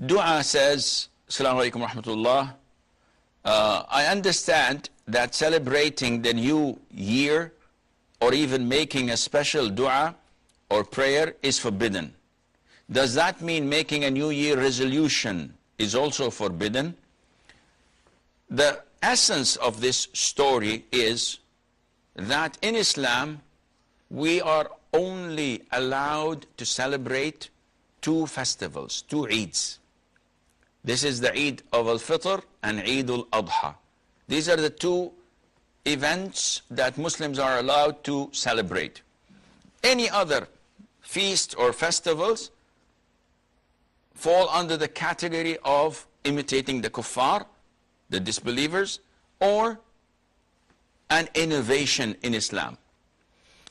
Dua says, Assalamu alaikum rahmatullah. I understand that celebrating the new year or even making a special dua or prayer is forbidden. Does that mean making a new year resolution is also forbidden? The essence of this story is that in Islam, we are only allowed to celebrate two festivals, two Eids. This is the Eid of Al-Fitr and Eid Al-Adha. These are the two events that Muslims are allowed to celebrate. Any other feast or festivals fall under the category of imitating the kuffar, the disbelievers, or an innovation in Islam.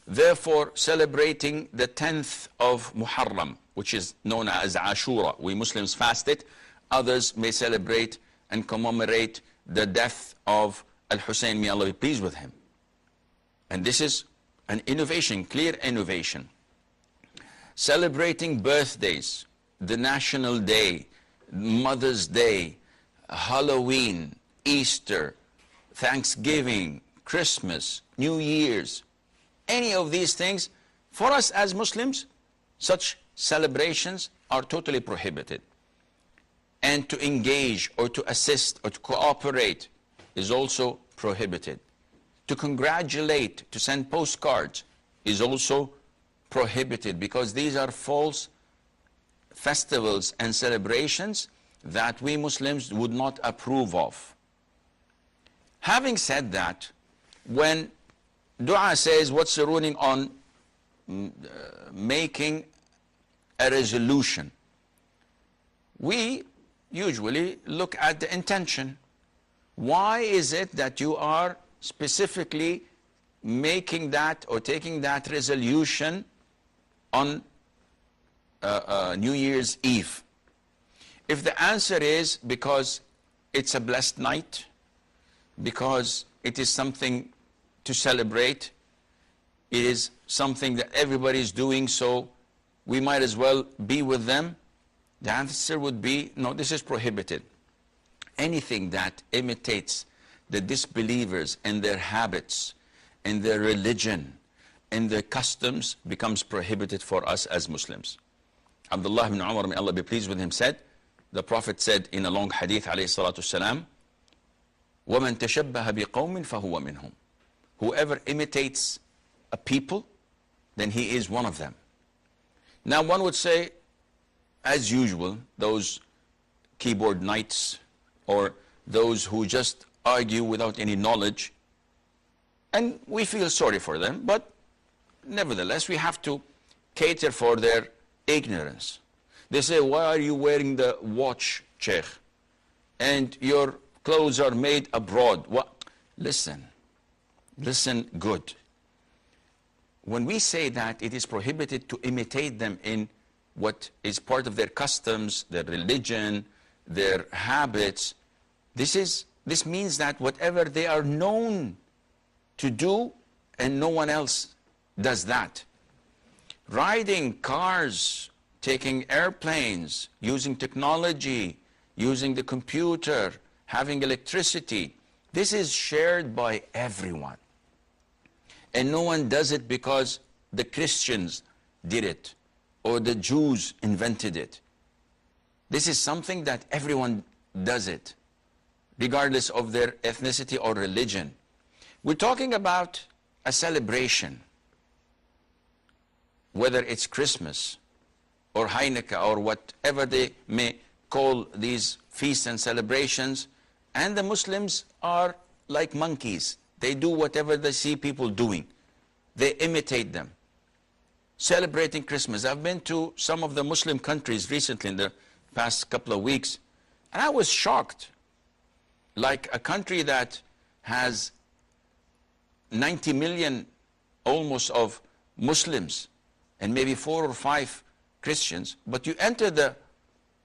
Therefore, celebrating the 10th of Muharram, which is known as Ashura, we Muslims fast it. Others may celebrate and commemorate the death of Al-Hussein, may Allah be pleased with him. And this is an innovation, clear innovation. Celebrating birthdays, the National Day, Mother's Day, Halloween, Easter, Thanksgiving, Christmas, New Year's, any of these things, for us as Muslims, such celebrations are totally prohibited. And to engage or to assist or to cooperate is also prohibited. To congratulate, to send postcards is also prohibited, because these are false festivals and celebrations that we Muslims would not approve of. Having said that, when dua says, what's the ruling on making a resolution? We usually look at the intention. Why is it that you are specifically making that or taking that resolution on New Year's Eve? If the answer is because it's a blessed night, because it is something to celebrate, it is something that everybody is doing, so we might as well be with them, the answer would be, no, this is prohibited. Anything that imitates the disbelievers and their habits, and their religion, and their customs becomes prohibited for us as Muslims. Abdullah ibn Umar, may Allah be pleased with him, said, the Prophet said in a long hadith, alayhi salatu salam, وَمَنْ تَشَبَّهَ بِقَوْمٍ فَهُوَ مِنْهُمْ. Whoever imitates a people, then he is one of them. Now one would say, as usual, those keyboard knights or those who just argue without any knowledge, and we feel sorry for them, but nevertheless we have to cater for their ignorance. They say, why are you wearing the watch, Sheikh? And your clothes are made abroad. What? Listen good. When we say that it is prohibited to imitate them in what is part of their customs, their religion, their habits, this means that whatever they are known to do and no one else does that. Riding cars, taking airplanes, using technology, using the computer, having electricity, this is shared by everyone. And no one does it because the Christians did it or the Jews invented it. This is something that everyone does it, regardless of their ethnicity or religion. We're talking about a celebration, whether it's Christmas or Hanukkah or whatever they may call these feasts and celebrations, and the Muslims are like monkeys. They do whatever they see people doing. They imitate them. Celebrating Christmas. I've been to some of the Muslim countries recently in the past couple of weeks, and I was shocked. Like a country that has 90 million almost of Muslims and maybe 4 or 5 Christians, but you enter the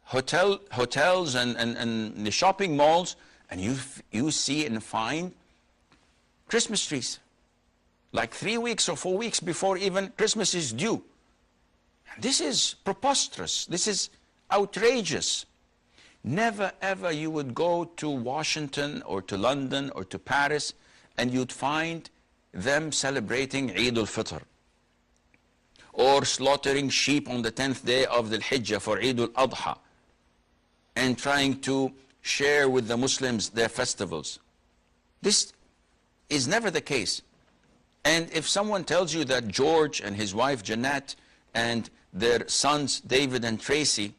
hotels and the shopping malls, and you see and find Christmas trees, like 3 weeks or 4 weeks before even Christmas is due. This is preposterous. This is outrageous. Never ever you would go to Washington or to London or to Paris and you'd find them celebrating Eid al-Fitr or slaughtering sheep on the 10th day of the Hijjah for Eid al-Adha and trying to share with the Muslims their festivals. This is never the case. And if someone tells you that George and his wife Jeanette and their sons David and Tracy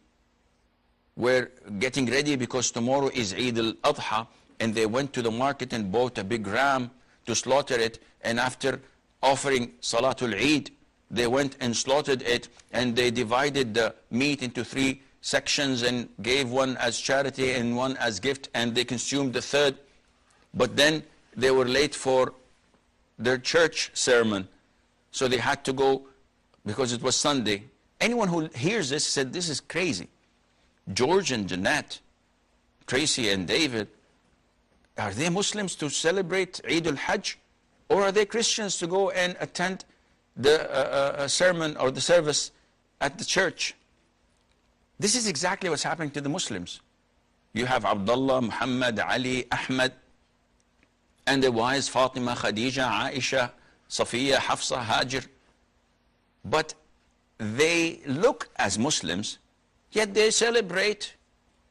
were getting ready because tomorrow is Eid al-Adha and they went to the market and bought a big ram to slaughter it, and after offering Salatul Eid, they went and slaughtered it and they divided the meat into 3 sections and gave one as charity and one as gift, and they consumed the third. But then they were late for their church sermon, so they had to go because it was Sunday. Anyone who hears this said, this is crazy. George and Jeanette, Tracy and David, are they Muslims to celebrate Eid al-Hajj? Or are they Christians to go and attend the sermon or the service at the church? This is exactly what's happening to the Muslims. You have Abdullah, Muhammad, Ali, Ahmad, and their wives Fatima, Khadija, Aisha, Safiya, Hafsa, Hajar. But they look as Muslims, yet they celebrate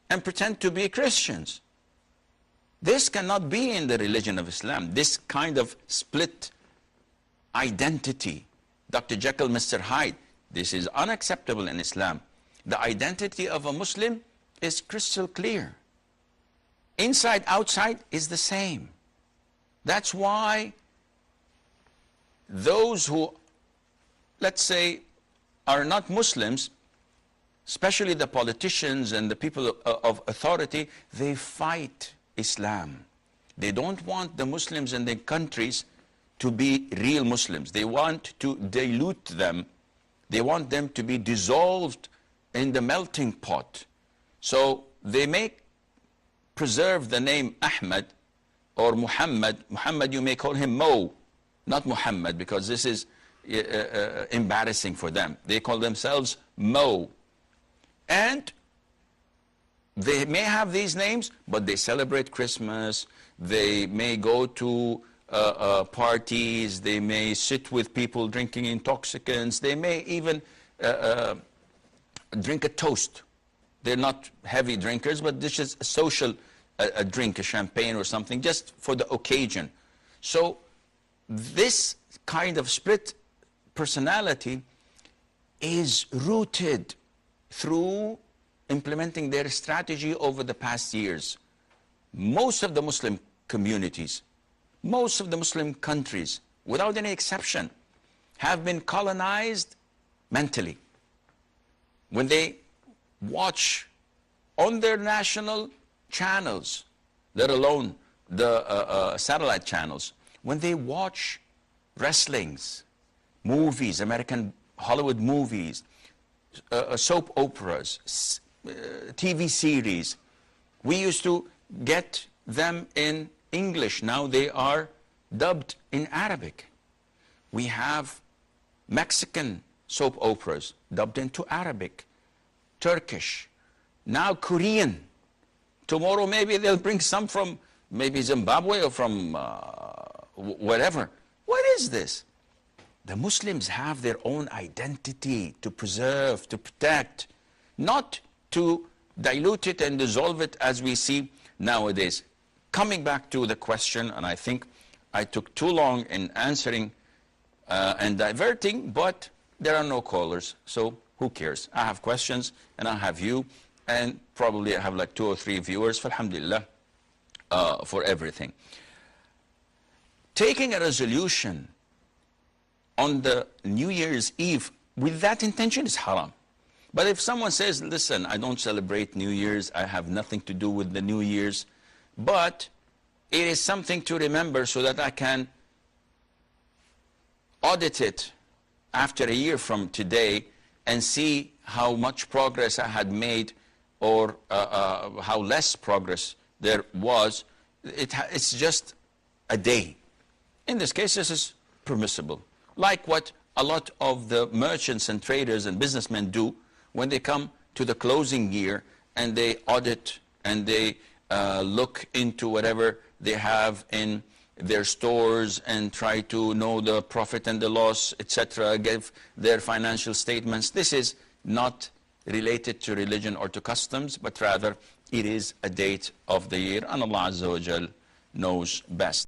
and pretend to be Christians. This cannot be in the religion of Islam. This kind of split identity, Dr. Jekyll, Mr. Hyde, this is unacceptable in Islam. The identity of a Muslim is crystal clear. Inside, outside is the same. That's why those who, let's say, are not Muslims, especially the politicians and the people of authority, they fight Islam. They don't want the Muslims in their countries to be real Muslims. They want to dilute them. They want them to be dissolved in the melting pot. So they may preserve the name Ahmad or Muhammad. Muhammad, you may call him Mo, not Muhammad, because this is embarrassing for them. They call themselves Mo. And they may have these names, but they celebrate Christmas. They may go to parties. They may sit with people drinking intoxicants. They may even drink a toast. They're not heavy drinkers, but this is a social drink, a champagne or something, just for the occasion. So this kind of split personality is rooted through implementing their strategy over the past years. Most of the Muslim communities, most of the Muslim countries, without any exception, have been colonized mentally. When they watch on their national channels, let alone the satellite channels, when they watch wrestlings, movies, American Hollywood movies, soap operas, TV series. We used to get them in English. Now they are dubbed in Arabic. We have Mexican soap operas dubbed into Arabic, Turkish, now Korean. Tomorrow maybe they'll bring some from maybe Zimbabwe or from whatever. What is this? The Muslims have their own identity to preserve, to protect, not to dilute it and dissolve it as we see nowadays. Coming back to the question, and I think I took too long in answering and diverting, but there are no callers, so who cares? I have questions, and I have you, and probably I have like 2 or 3 viewers, alhamdulillah, for everything. Taking a resolution on the New Year's Eve with that intention is haram. But if someone says, listen, I don't celebrate New Year's, I have nothing to do with the New Year's, but it is something to remember so that I can audit it after a year from today and see how much progress I had made or how less progress there was. It's just a day. In this case, this is permissible. Like what a lot of the merchants and traders and businessmen do when they come to the closing year and they audit and they look into whatever they have in their stores and try to know the profit and the loss, etc., give their financial statements. This is not related to religion or to customs, but rather it is a date of the year, and Allah Azza wa Jal knows best.